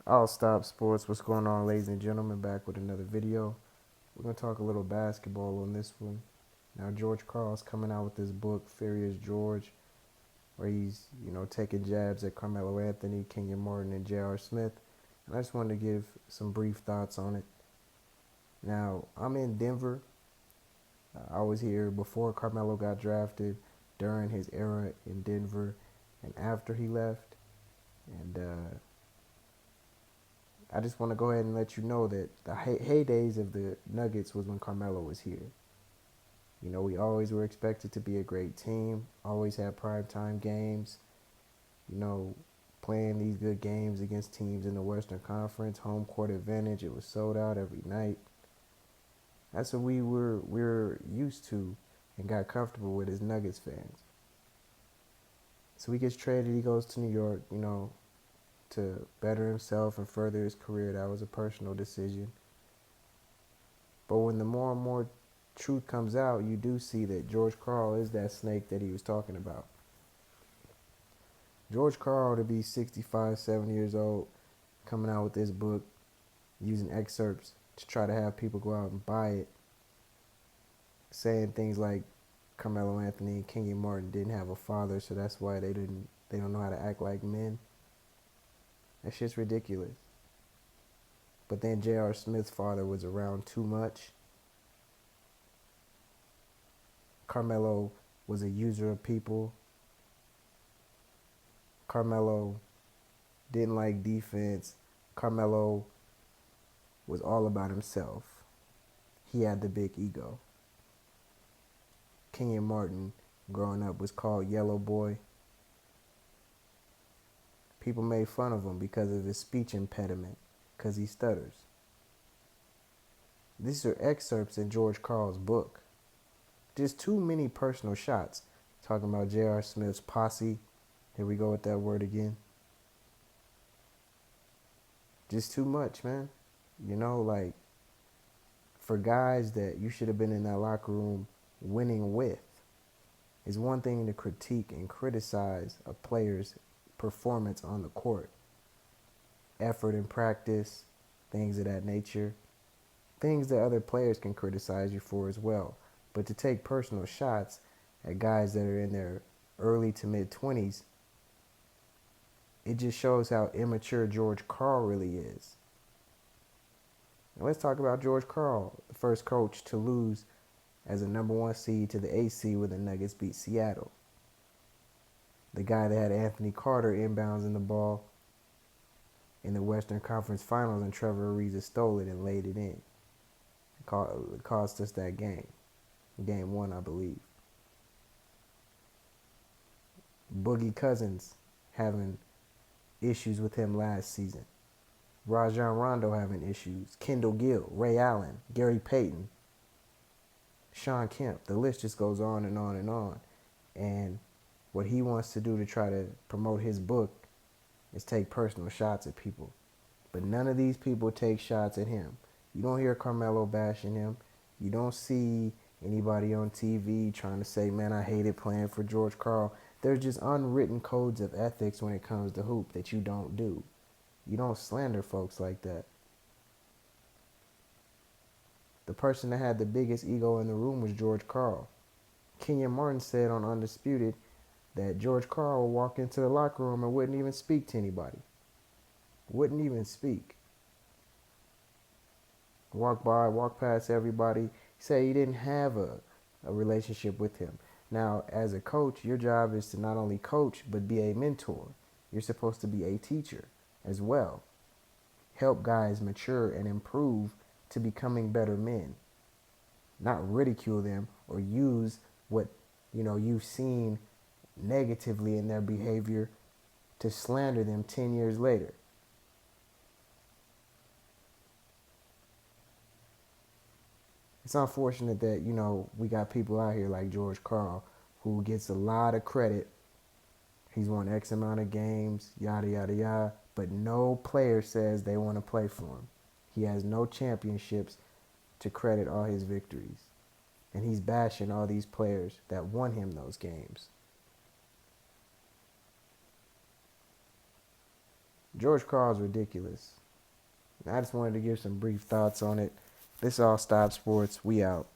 I'll stop sports. What's going on, ladies and gentlemen? Back with another video. We're gonna talk a little basketball on this one. Now, George Karl's coming out with this book, Furious George, where he's taking jabs at Carmelo Anthony, Kenyon Martin, and J.R. Smith. And I just wanted to give some brief thoughts on it. Now, I'm in Denver. I was here before Carmelo got drafted, during his era in Denver, and after he left. And I just want to go ahead and let you know that the heydays of the Nuggets was when Carmelo was here. We always were expected to be a great team, always had primetime games, you know, playing these good games against teams in the Western Conference, home court advantage. It was sold out every night. That's what we were used to and got comfortable with as Nuggets fans. So he gets traded, he goes to New York, to better himself and further his career. That was a personal decision. But when the more and more truth comes out, you do see that George Karl is that snake that he was talking about. George Karl, to be 65, 70 years old, coming out with this book, using excerpts to try to have people go out and buy it, saying things like Carmelo Anthony and Kenyon Martin didn't have a father, so that's why they don't know how to act like men. That shit's ridiculous. But then J.R. Smith's father was around too much. Carmelo was a user of people. Carmelo didn't like defense. Carmelo was all about himself. He had the big ego. Kenyon Martin, growing up, was called Yellow Boy. People made fun of him because of his speech impediment, because he stutters. These are excerpts in George Karl's book. Just too many personal shots. Talking about J.R. Smith's posse. Here we go with that word again. Just too much, man. Like, for guys that you should have been in that locker room winning with, it's one thing to critique and criticize a player's performance on the court. Effort in practice, things of that nature. Things that other players can criticize you for as well. But to take personal shots at guys that are in their early to mid-20s, it just shows how immature George Karl really is. Now let's talk about George Karl, the first coach to lose as a number one seed to the 8th seed when the Nuggets beat Seattle. The guy that had Anthony Carter inbounds in the ball in the Western Conference Finals, and Trevor Ariza stole it and laid it in. It cost us that game. Game 1, I believe. Boogie Cousins having issues with him last season. Rajon Rondo having issues. Kendall Gill, Ray Allen, Gary Payton, Shawn Kemp. The list just goes on and on and on. And what he wants to do to try to promote his book is take personal shots at people. But none of these people take shots at him. You don't hear Carmelo bashing him. You don't see anybody on TV trying to say, man, I hated playing for George Karl. There's just unwritten codes of ethics when it comes to hoop that you don't do. You don't slander folks like that. The person that had the biggest ego in the room was George Karl. Kenyon Martin said on Undisputed that George Karl would walk into the locker room and wouldn't even speak to anybody. Wouldn't even speak. Walk by, walk past everybody. He said he didn't have a relationship with him. Now, as a coach, your job is to not only coach, but be a mentor. You're supposed to be a teacher as well. Help guys mature and improve to becoming better men. Not ridicule them or use what you've seen negatively in their behavior to slander them 10 years later. It's unfortunate that, we got people out here like George Karl who gets a lot of credit. He's won X amount of games, yada, yada, yada. But no player says they want to play for him. He has no championships to credit all his victories. And he's bashing all these players that won him those games. George Karl's ridiculous. I just wanted to give some brief thoughts on it. This all stop sports. We out.